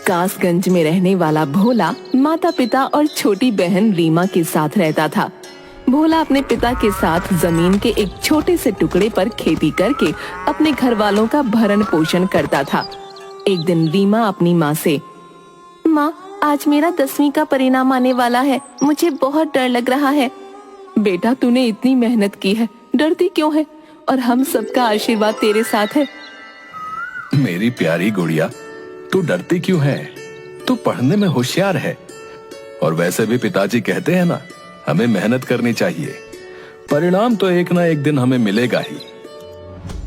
कासगंज में रहने वाला भोला माता पिता और छोटी बहन रीमा के साथ रहता था। भोला अपने पिता के साथ जमीन के एक छोटे से टुकड़े पर खेती करके अपने घर वालों का भरण पोषण करता था। एक दिन रीमा अपनी माँ से, माँ, आज मेरा 10वीं का परिणाम आने वाला है, मुझे बहुत डर लग रहा है। बेटा, तूने इतनी मेहनत की है, डरती क्यों है? और हम सबका आशीर्वाद तेरे साथ है। मेरी प्यारी गुड़िया, तू डरती क्यों है? तू पढ़ने में होशियार है। और वैसे भी पिताजी कहते हैं ना, हमें मेहनत करनी चाहिए। परिणाम तो एक ना एक दिन हमें मिलेगा ही।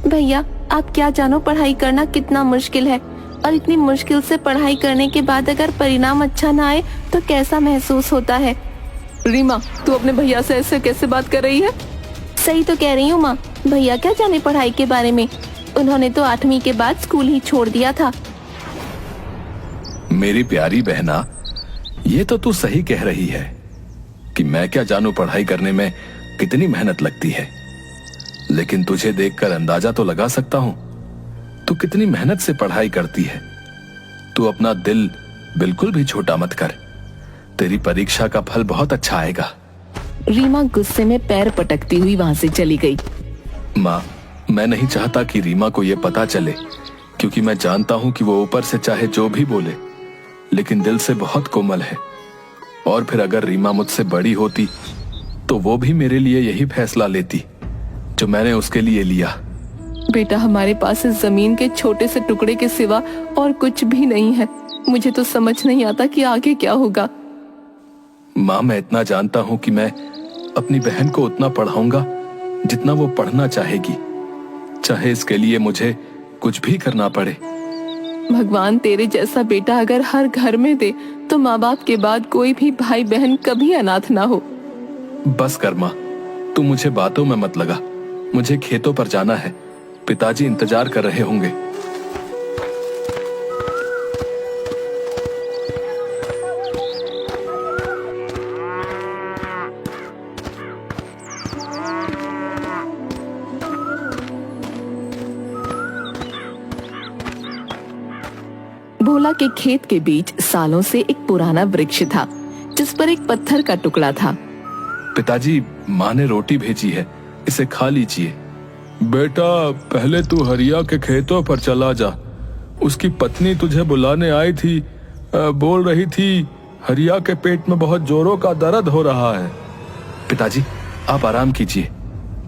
भैया, आप क्या जानो पढ़ाई करना कितना मुश्किल है, और इतनी मुश्किल से पढ़ाई करने के बाद अगर परिणाम अच्छा ना आए तो कैसा महसूस होता है। रीमा, तू अपने भैया से ऐसे कैसे बात कर रही है? सही तो कह रही हूँ माँ, भैया क्या जाने पढ़ाई के बारे में, उन्होंने तो 8वीं के बाद स्कूल ही छोड़ दिया था। मेरी प्यारी बहना, ये तो तू सही कह रही है कि मैं क्या जानू पढ़ाई करने में कितनी मेहनत लगती है, लेकिन तुझे देखकर अंदाजा तो लगा सकता हूं तू कितनी मेहनत से पढ़ाई करती है। तू अपना दिल बिल्कुल भी छोटा मत कर, तेरी परीक्षा का फल बहुत अच्छा आएगा। रीमा गुस्से में पैर पटकती हुई वहां से चली गई। माँ, मैं नहीं चाहता कि रीमा को यह पता चले, क्योंकि मैं जानता हूं कि वो ऊपर से चाहे जो भी बोले, लेकिन दिल से बहुत कोमल है। और फिर अगर रीमा मुझसे बड़ी होती तो वो भी मेरे लिए यही फैसला लेती जो मैंने उसके लिए लिया। बेटा, हमारे पास इस जमीन के छोटे से टुकड़े के सिवा और कुछ भी नहीं है। मुझे तो समझ नहीं आता कि आगे क्या होगा। माँ, मैं इतना जानता हूँ कि मैं अपनी बहन को उतना पढ़ाऊंगा जितना वो पढ़ना चाहेगी, चाहे इसके लिए मुझे कुछ भी करना पड़े। भगवान तेरे जैसा बेटा अगर हर घर में दे तो माँ बाप के बाद कोई भी भाई बहन कभी अनाथ ना हो। बस कर माँ, तू मुझे बातों में मत लगा। मुझे खेतों पर जाना है, पिताजी इंतजार कर रहे होंगे। भोला के खेत के बीच सालों से एक पुराना वृक्ष था, जिस पर एक पत्थर का टुकड़ा था। पिताजी, माँ ने रोटी भेजी है, इसे खा लीजिए। बेटा, पहले तू हरिया के खेतों पर चला जा। उसकी पत्नी तुझे बुलाने आई थी, बोल रही थी हरिया के पेट में बहुत जोरों का दर्द हो रहा है। पिताजी, आप आराम कीजिए,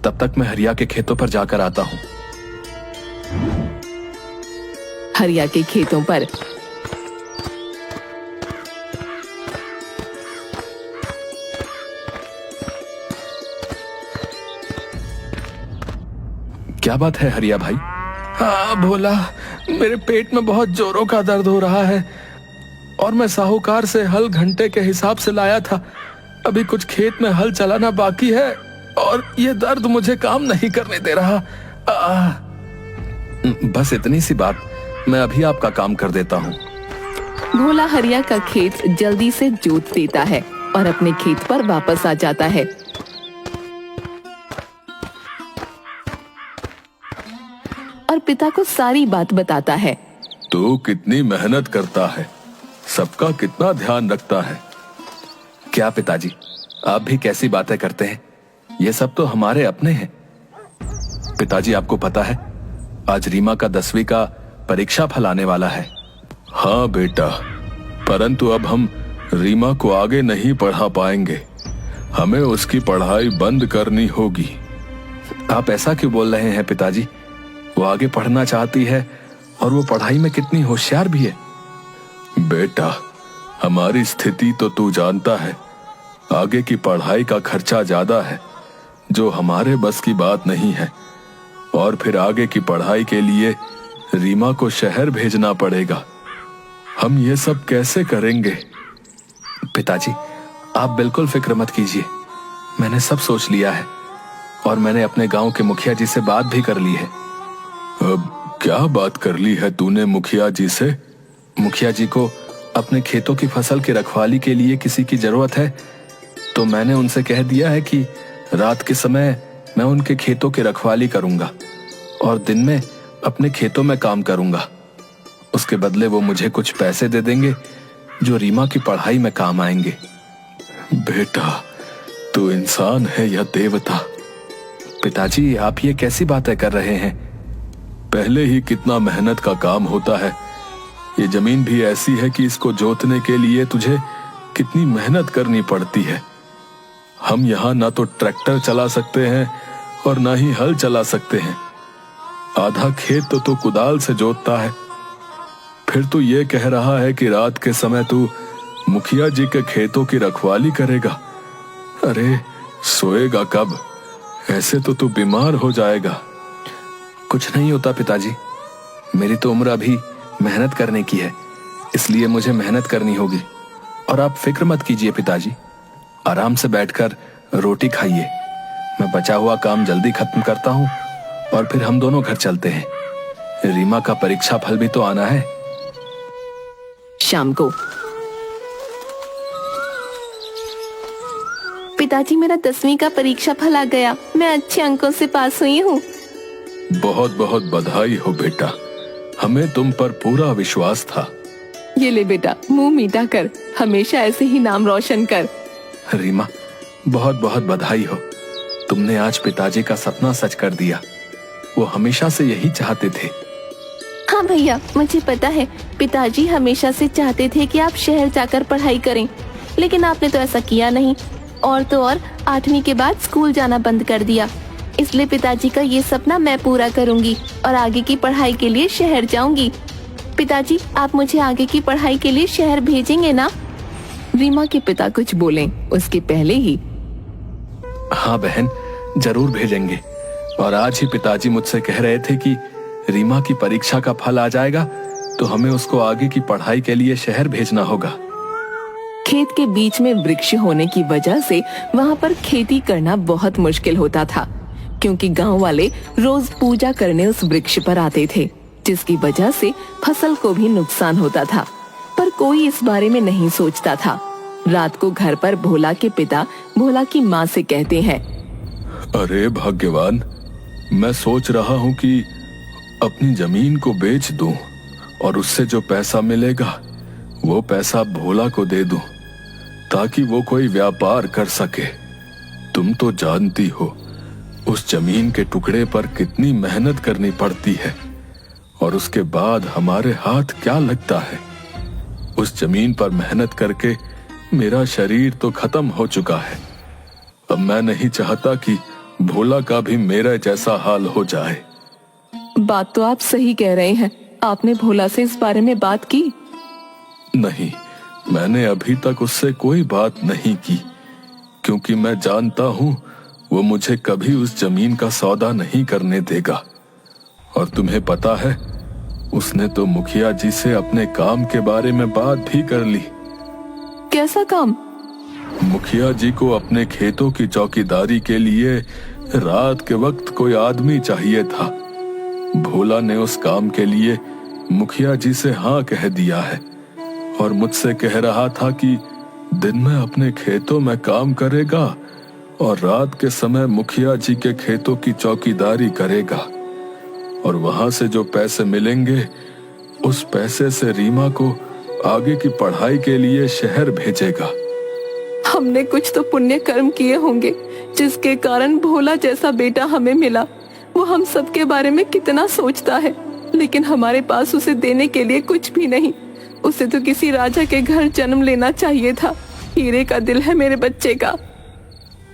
तब तक मैं हरिया के खेतों पर जाकर आता हूँ। हरिया के खेतों पर क्या बात है हरिया भाई? हाँ भोला, मेरे पेट में बहुत जोरों का दर्द हो रहा है और मैं साहूकार से हल घंटे के हिसाब से लाया था। अभी कुछ खेत में हल चलाना बाकी है और ये दर्द मुझे काम नहीं करने दे रहा। बस इतनी सी बात, मैं अभी आपका काम कर देता हूँ। भोला हरिया का खेत जल्दी से जोत देता है और अपने खेत पर वापस आ जाता है। और पिता को सारी बात बताता है। तू कितनी मेहनत करता है, सबका कितना ध्यान रखता है। क्या पिताजी, आप भी कैसी बातें करते हैं? ये सब तो हमारे अपने हैं। पिताजी, आपको पता है आज रीमा का 10वीं का परीक्षा फल आने वाला है। हाँ बेटा, परंतु अब हम रीमा को आगे नहीं पढ़ा पाएंगे, हमें उसकी पढ़ाई बंद करनी होगी। आप ऐसा क्यों बोल रहे हैं पिताजी? वो आगे पढ़ना चाहती है और वो पढ़ाई में कितनी होशियार भी है। बेटा, हमारी स्थिति तो तू जानता है, आगे की पढ़ाई का खर्चा ज्यादा है जो हमारे बस की बात नहीं है, और फिर आगे की पढ़ाई के लिए रीमा को शहर भेजना पड़ेगा। हम ये सब कैसे करेंगे? पिताजी, आप बिल्कुल फिक्र मत कीजिए, मैंने सब सोच लिया है और मैंने अपने गांव के मुखिया जी से बात भी कर ली है। अब क्या बात कर ली है तूने मुखिया जी से? मुखिया जी को अपने खेतों की फसल की रखवाली के लिए किसी की जरूरत है, तो मैंने उनसे कह दिया है कि रात के समय मैं उनके खेतों की रखवाली करूंगा और दिन में अपने खेतों में काम करूंगा। उसके बदले वो मुझे कुछ पैसे दे देंगे जो रीमा की पढ़ाई में काम आएंगे। बेटा, तू इंसान है या देवता? पिताजी, आप ये कैसी बातें कर रहे हैं? पहले ही कितना मेहनत का काम होता है। ये जमीन भी ऐसी है कि इसको जोतने के लिए तुझे कितनी मेहनत करनी पड़ती है। हम यहाँ ना तो ट्रैक्टर चला सकते हैं और ना ही हल चला सकते हैं। आधा खेत तो तू कुदाल से जोतता है। फिर तू ये कह रहा है कि रात के समय तू मुखिया जी के खेतों की रखवाली करेगा। अरे सोएगा कब? ऐसे तो तू बीमार हो जाएगा। कुछ नहीं होता पिताजी, मेरी तो उम्र अभी मेहनत करने की है, इसलिए मुझे मेहनत करनी होगी। और आप फिक्र मत कीजिए पिताजी, आराम से बैठकर रोटी खाइए। मैं बचा हुआ काम जल्दी खत्म करता हूँ और फिर हम दोनों घर चलते हैं। रीमा का परीक्षा फल भी तो आना है। शाम को पिताजी, मेरा 10वीं का परीक्षा फल आ गया। मैं अच्छे अंकों से पास हुई हूँ। बहुत बहुत बधाई हो बेटा, हमें तुम पर पूरा विश्वास था। ये ले बेटा, मुंह मीठा कर, हमेशा ऐसे ही नाम रोशन कर। रीमा, बहुत बहुत बधाई हो, तुमने आज पिताजी का सपना सच कर दिया। वो हमेशा से यही चाहते थे। हाँ भैया, मुझे पता है पिताजी हमेशा से चाहते थे कि आप शहर जाकर पढ़ाई करें, लेकिन आपने तो ऐसा किया नहीं। और तो और 8वीं के बाद स्कूल जाना बंद कर दिया। इसलिए पिताजी का ये सपना मैं पूरा करूंगी और आगे की पढ़ाई के लिए शहर जाऊंगी। पिताजी, आप मुझे आगे की पढ़ाई के लिए शहर भेजेंगे ना? रीमा के पिता कुछ बोले उसके पहले ही, हाँ बहन, जरूर भेजेंगे। और आज ही पिताजी मुझसे कह रहे थे कि रीमा की परीक्षा का फल आ जाएगा तो हमें उसको आगे की पढ़ाई के लिए शहर भेजना होगा। खेत के बीच में वृक्ष होने की वजह से वहाँ पर खेती करना बहुत मुश्किल होता था, क्योंकि गांव वाले रोज पूजा करने उस वृक्ष पर आते थे, जिसकी वजह से फसल को भी नुकसान होता था। पर कोई इस बारे में नहीं सोचता था। रात को घर पर भोला के पिता भोला की माँ से कहते हैं, अरे भाग्यवान, मैं सोच रहा हूँ कि अपनी जमीन को बेच दूं और उससे जो पैसा मिलेगा वो पैसा भोला को दे दूं, ताकि वो कोई व्यापार कर सके। तुम तो जानती हो उस जमीन के टुकड़े पर कितनी मेहनत करनी पड़ती है और उसके बाद हमारे हाथ क्या लगता है। उस जमीन पर मेहनत करके मेरा शरीर तो खत्म हो चुका है। अब मैं नहीं चाहता कि भोला का भी मेरा जैसा हाल हो जाए। बात तो आप सही कह रहे हैं। आपने भोला से इस बारे में बात की? नहीं, मैंने अभी तक उससे कोई बात नहीं की, क्योंकि मैं जानता हूँ वो मुझे कभी उस जमीन का सौदा नहीं करने देगा। और तुम्हें पता है, उसने तो मुखिया जी से अपने काम के बारे में बात भी कर ली। कैसा काम? मुखिया जी को अपने खेतों की चौकीदारी के लिए रात के वक्त कोई आदमी चाहिए था। भोला ने उस काम के लिए मुखिया जी से हाँ कह दिया है और मुझसे कह रहा था कि दिन में अपने खेतों में काम करेगा और रात के समय मुखिया जी के खेतों की चौकीदारी करेगा, और वहां से जो पैसे मिलेंगे उस पैसे से रीमा को आगे की पढ़ाई के लिए शहर भेजेगा। हमने कुछ तो पुण्य कर्म किए होंगे जिसके कारण भोला जैसा बेटा हमें मिला। वो हम सबके बारे में कितना सोचता है, लेकिन हमारे पास उसे देने के लिए कुछ भी नहीं। उसे तो किसी राजा के घर जन्म लेना चाहिए था। हीरे का दिल है मेरे बच्चे का।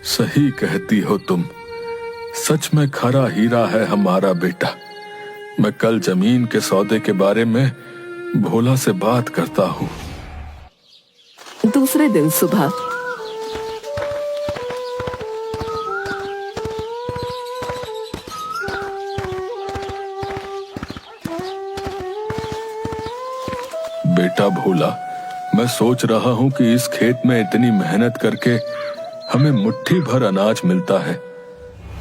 सही कहती हो तुम, सच में खरा हीरा है हमारा बेटा। मैं कल जमीन के सौदे के बारे में भोला से बात करता हूँ। दूसरे दिन सुबह बेटा भोला, मैं सोच रहा हूँ कि इस खेत में इतनी मेहनत करके हमें मुट्ठी भर अनाज मिलता है।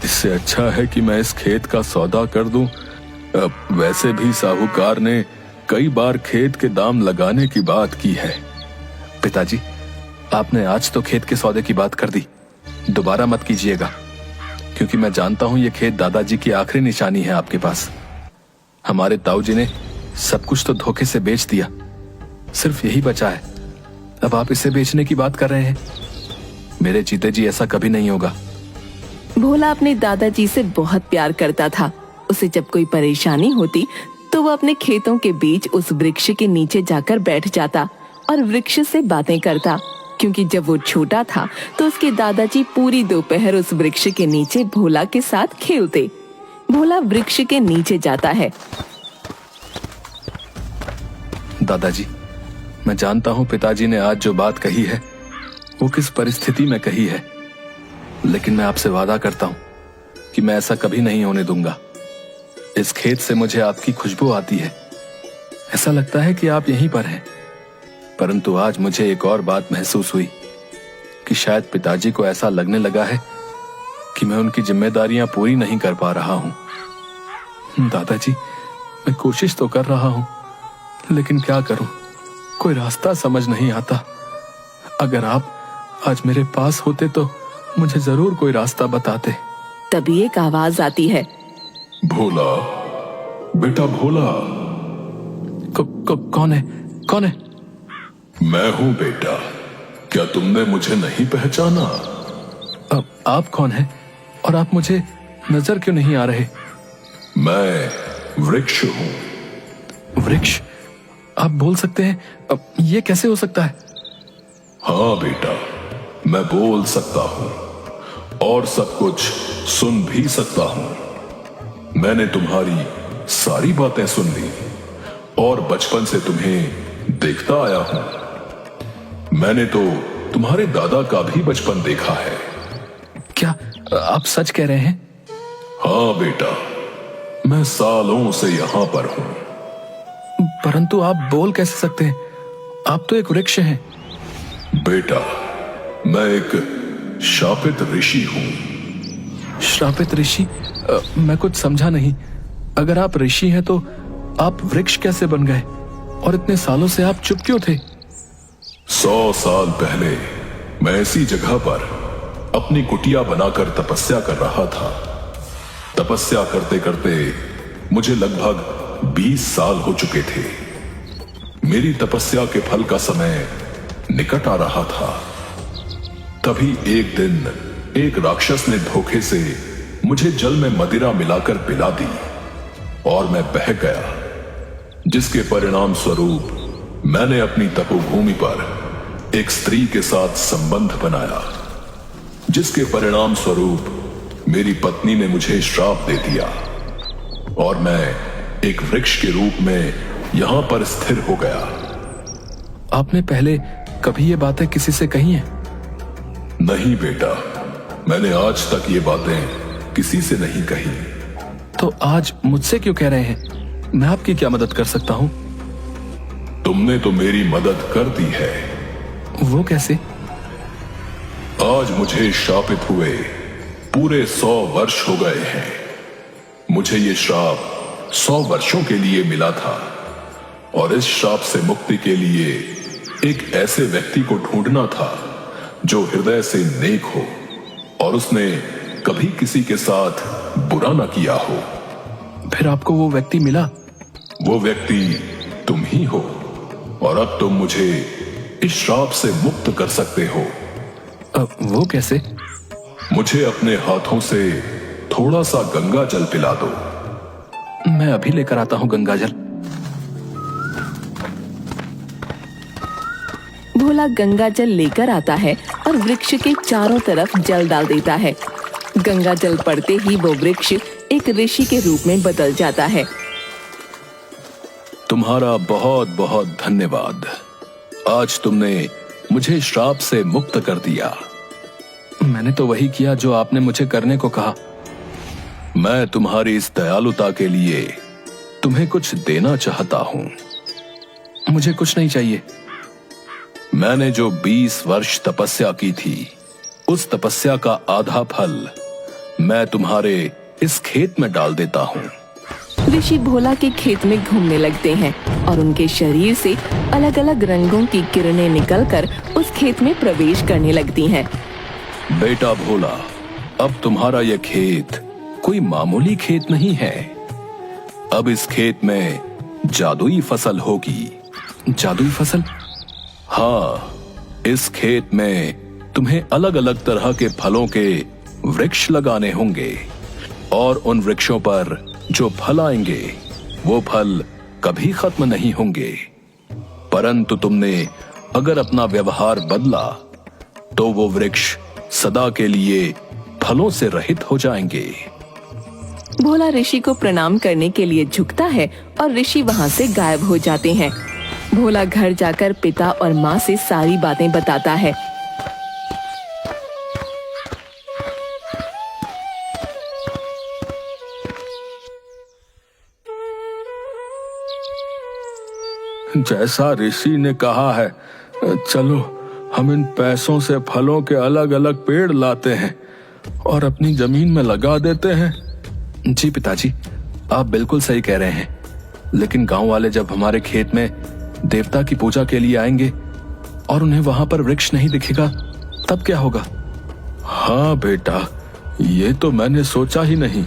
इससे अच्छा है कि मैं इस खेत का सौदा कर दूं। वैसे भी साहूकार ने कई बार खेत के दाम लगाने की बात की है। पिताजी, आपने आज तो खेत के सौदे की बात कर दी, दोबारा मत कीजिएगा, क्योंकि मैं जानता हूं ये खेत दादाजी की आखिरी निशानी है आपके पास। हमारे ताऊ जी ने सब कुछ तो धोखे से बेच दिया, सिर्फ यही बचा है। अब आप इसे बेचने की बात कर रहे हैं? मेरे जीते जी ऐसा कभी नहीं होगा। भोला अपने दादाजी से बहुत प्यार करता था। उसे जब कोई परेशानी होती तो वो अपने खेतों के बीच उस वृक्ष के नीचे जाकर बैठ जाता और वृक्ष से बातें करता, क्योंकि जब वो छोटा था तो उसके दादाजी पूरी दोपहर उस वृक्ष के नीचे भोला के साथ खेलते। भोला वृक्ष के नीचे जाता है। दादाजी, मैं जानता हूं पिताजी ने आज जो बात कही है वो किस परिस्थिति में कही है, लेकिन मैं आपसे वादा करता हूं कि मैं ऐसा कभी नहीं होने दूंगा। इस खेत से मुझे आपकी खुशबू आती है, ऐसा लगता है कि आप यहीं पर हैं। परंतु आज मुझे एक और बात महसूस हुई कि शायद पिताजी को ऐसा लगने लगा है कि मैं उनकी जिम्मेदारियां पूरी नहीं कर पा रहा हूं। दादाजी, मैं कोशिश तो कर रहा हूं, लेकिन क्या करूं, कोई रास्ता समझ नहीं आता। अगर आप आज मेरे पास होते तो मुझे जरूर कोई रास्ता बताते। तभी एक आवाज आती है, भोला, बेटा भोला। कौन है? कौन है? मैं हूं बेटा, क्या तुमने मुझे नहीं पहचाना? अब आप कौन हैं और आप मुझे नजर क्यों नहीं आ रहे? मैं वृक्ष हूं। वृक्ष? आप बोल सकते हैं? अब ये कैसे हो सकता है? हाँ बेटा, मैं बोल सकता हूं और सब कुछ सुन भी सकता हूं। मैंने तुम्हारी सारी बातें सुन ली और बचपन से तुम्हें देखता आया हूं। मैंने तो तुम्हारे दादा का भी बचपन देखा है। क्या आप सच कह रहे हैं? हाँ बेटा, मैं सालों से यहां पर हूं। परंतु आप बोल कैसे सकते हैं? आप तो एक वृक्ष हैं। बेटा, मैं एक शापित ऋषि हूं। श्रापित ऋषि? मैं कुछ समझा नहीं। अगर आप ऋषि हैं तो आप वृक्ष कैसे बन गए? और इतने सालों से आप चुप क्यों थे? 100 साल पहले मैं ऐसी जगह पर अपनी कुटिया बनाकर तपस्या कर रहा था। तपस्या करते करते मुझे लगभग 20 साल हो चुके थे। मेरी तपस्या के फल का समय निकट आ रहा था। तभी एक दिन एक राक्षस ने धोखे से मुझे जल में मदिरा मिलाकर पिला दी और मैं बह गया, जिसके परिणाम स्वरूप मैंने अपनी तपोभूमि पर एक स्त्री के साथ संबंध बनाया, जिसके परिणाम स्वरूप मेरी पत्नी ने मुझे श्राप दे दिया और मैं एक वृक्ष के रूप में यहां पर स्थिर हो गया। आपने पहले कभी ये बातें किसी से कही हैं? नहीं बेटा, मैंने आज तक ये बातें किसी से नहीं कही। तो आज मुझसे क्यों कह रहे हैं? मैं आपकी क्या मदद कर सकता हूं? तुमने तो मेरी मदद कर दी है। वो कैसे? आज मुझे शापित हुए पूरे 100 वर्ष हो गए हैं। मुझे ये श्राप 100 वर्षों के लिए मिला था और इस श्राप से मुक्ति के लिए एक ऐसे व्यक्ति को ढूंढना था जो हृदय से नेक हो और उसने कभी किसी के साथ बुरा ना किया हो। फिर आपको वो व्यक्ति मिला? वो व्यक्ति तुम ही हो और अब तुम मुझे इस श्राप से मुक्त कर सकते हो। अब वो कैसे? मुझे अपने हाथों से थोड़ा सा गंगा जल पिला दो। मैं अभी लेकर आता हूं गंगा जल। भोला गंगा जल लेकर आता है और वृक्ष के चारों तरफ जल डाल देता है। गंगा जल पड़ते ही वो वृक्ष एक ऋषि के रूप में बदल जाता है। तुम्हारा बहुत बहुत धन्यवाद। आज तुमने मुझे श्राप से मुक्त कर दिया। मैंने तो वही किया जो आपने मुझे करने को कहा। मैं तुम्हारी इस दयालुता के लिए तुम्हें कुछ देना चाहता हूं। मुझे कुछ नहीं चाहिए। मैंने जो 20 वर्ष तपस्या की थी, उस तपस्या का आधा फल मैं तुम्हारे इस खेत में डाल देता हूं। ऋषि भोला के खेत में घूमने लगते हैं और उनके शरीर से अलग अलग रंगों की किरणें निकलकर उस खेत में प्रवेश करने लगती हैं। बेटा भोला, अब तुम्हारा यह खेत कोई मामूली खेत नहीं है। अब इस खेत में जादुई फसल होगी। जादुई फसल? हाँ, इस खेत में तुम्हें अलग अलग तरह के फलों के वृक्ष लगाने होंगे और उन वृक्षों पर जो फल आएंगे वो फल कभी खत्म नहीं होंगे। परंतु तुमने अगर अपना व्यवहार बदला तो वो वृक्ष सदा के लिए फलों से रहित हो जाएंगे। भोला ऋषि को प्रणाम करने के लिए झुकता है और ऋषि वहाँ से गायब हो जाते हैं। भोला घर जाकर पिता और माँ से सारी बातें बताता है। जैसा ऋषि ने कहा है, चलो हम इन पैसों से फलों के अलग अलग पेड़ लाते हैं और अपनी जमीन में लगा देते हैं। जी पिताजी, आप बिल्कुल सही कह रहे हैं, लेकिन गांव वाले जब हमारे खेत में देवता की पूजा के लिए आएंगे और उन्हें वहां पर वृक्ष नहीं दिखेगा तब क्या होगा? हाँ बेटा, ये तो मैंने सोचा ही नहीं।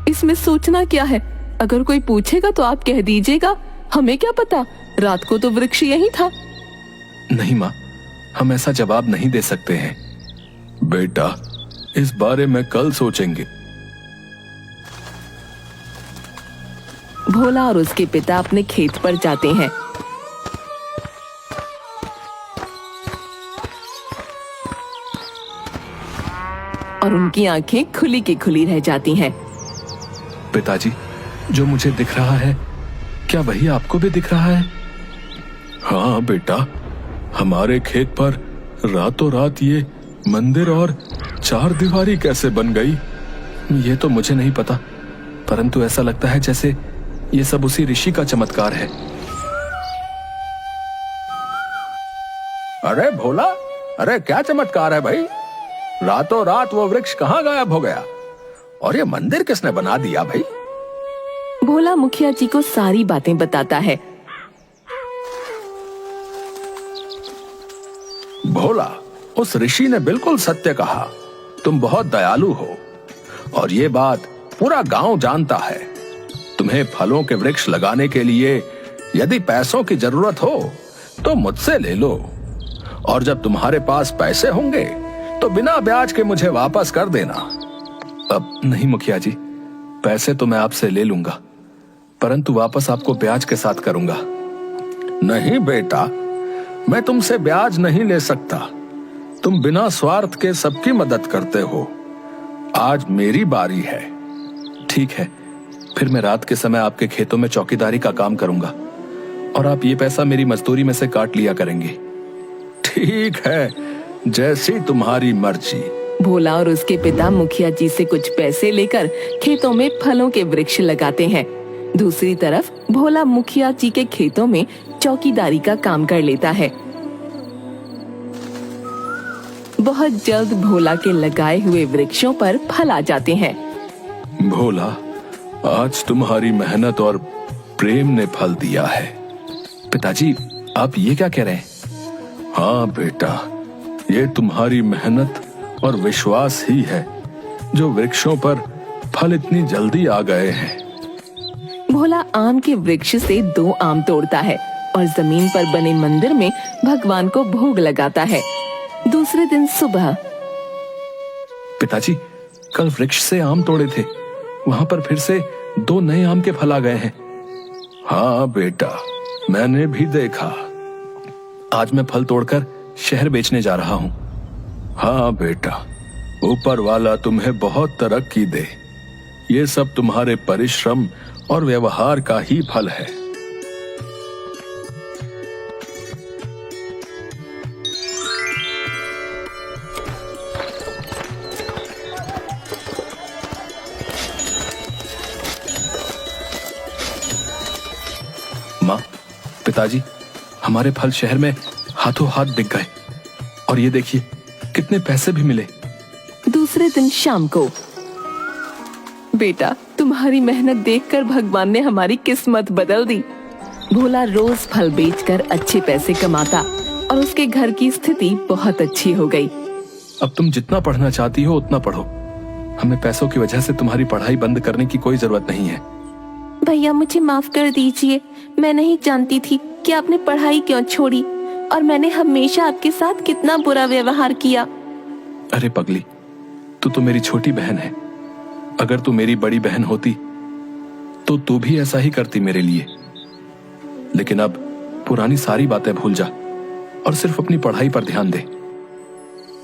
इसमें सोचना क्या है? अगर कोई पूछेगा तो आप कह दीजिएगा, हमें क्या पता, रात को तो वृक्ष यही था। नहीं माँ, हम ऐसा जवाब नहीं दे सकते हैं। बेटा, इस बारे में कल सोचेंगे। भोला और उसके पिता अपने खेत पर जाते हैं। और उनकी आंखें खुली की खुली रह जाती हैं। पिताजी, जो मुझे दिख रहा है, क्या वही आपको भी दिख रहा है? हाँ बेटा, हमारे खेत पर रातों रात ये मंदिर और चार दीवारी कैसे बन गई? ये तो मुझे नहीं पता, परंतु ऐसा लगता है जैसे ये सब उसी ऋषि का चमत्कार है। अरे भोला, अरे क्या चमत्कार है भाई? रातों रात वो वृक्ष कहाँ गायब हो गया और ये मंदिर किसने बना दिया भाई? भोला मुखिया जी को सारी बातें बताता है। भोला, उस ऋषि ने बिल्कुल सत्य कहा। तुम बहुत दयालु हो और ये बात पूरा गांव जानता है। तुम्हें फलों के वृक्ष लगाने के लिए यदि पैसों की जरूरत हो तो मुझसे ले लो, और जब तुम्हारे पास पैसे होंगे तो बिना ब्याज के मुझे वापस कर देना। अब नहीं मुखिया जी, पैसे तो मैं आपसे ले लूंगा, परंतु वापस आपको ब्याज के साथ करूंगा। नहीं बेटा, मैं तुमसे ब्याज नहीं ले सकता। तुम बिना स्वार्थ के सबकी मदद करते हो। आज मेरी बारी है। ठीक है, फिर मैं रात के समय आपके खेतों में चौकीदारी का काम करूंगा और आप ये पैसा मेरी मजदूरी में से काट लिया करेंगे। ठीक है, जैसी तुम्हारी मर्जी। भोला और उसके पिता मुखिया जी से कुछ पैसे लेकर खेतों में फलों के वृक्ष लगाते हैं। दूसरी तरफ भोला मुखिया जी के खेतों में चौकीदारी का काम कर लेता है। बहुत जल्द भोला के लगाए हुए वृक्षों पर फल आ जाते हैं। भोला, आज तुम्हारी मेहनत और प्रेम ने फल दिया है। पिताजी, आप ये क्या कह रहे हैं? हाँ बेटा, ये तुम्हारी मेहनत और विश्वास ही है जो वृक्षों पर फल इतनी जल्दी आ गए हैं। भोला आम के वृक्ष से 2 आम तोड़ता है और जमीन पर बने मंदिर में भगवान को भोग लगाता है। दूसरे दिन सुबह। पिताजी, कल वृक्ष से आम तोड़े थे, वहां पर फिर से 2 नए आम के फल आ गए हैं। हाँ बेटा, मैंने भी देखा। आज मैं फल तोड़कर शहर बेचने जा रहा हूँ। हाँ बेटा, ऊपर वाला तुम्हें बहुत तरक्की दे। ये सब तुम्हारे परिश्रम और व्यवहार का ही फल है। माँ, पिताजी, हमारे फल शहर में हाथों हाथ बिक गए और ये देखिए कितने पैसे भी मिले। दूसरे दिन शाम को। बेटा, तुम्हारी मेहनत देखकर भगवान ने हमारी किस्मत बदल दी। भोला रोज फल बेचकर अच्छे पैसे कमाता और उसके घर की स्थिति बहुत अच्छी हो गई। अब तुम जितना पढ़ना चाहती हो उतना पढ़ो। हमें पैसों की वजह से तुम्हारी पढ़ाई बंद करने की कोई जरूरत नहीं है। भैया मुझे माफ कर दीजिए, मैं नहीं जानती थी कि आपने पढ़ाई क्यों छोड़ी और मैंने हमेशा आपके साथ कितना बुरा व्यवहार किया। अरे पगली, तू तो मेरी छोटी बहन है। अगर तू मेरी बड़ी बहन होती तो तू भी ऐसा ही करती मेरे लिए। लेकिन अब पुरानी सारी बातें भूल जा और सिर्फ अपनी पढ़ाई पर ध्यान दे।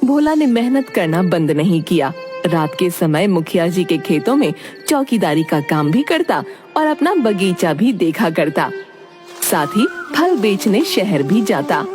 भोला ने मेहनत करना बंद नहीं किया। रात के समय मुखिया जी के खेतों में चौकीदारी का काम भी करता और अपना बगीचा भी देखा करता। साथ ही फल बेचने शहर भी जाता।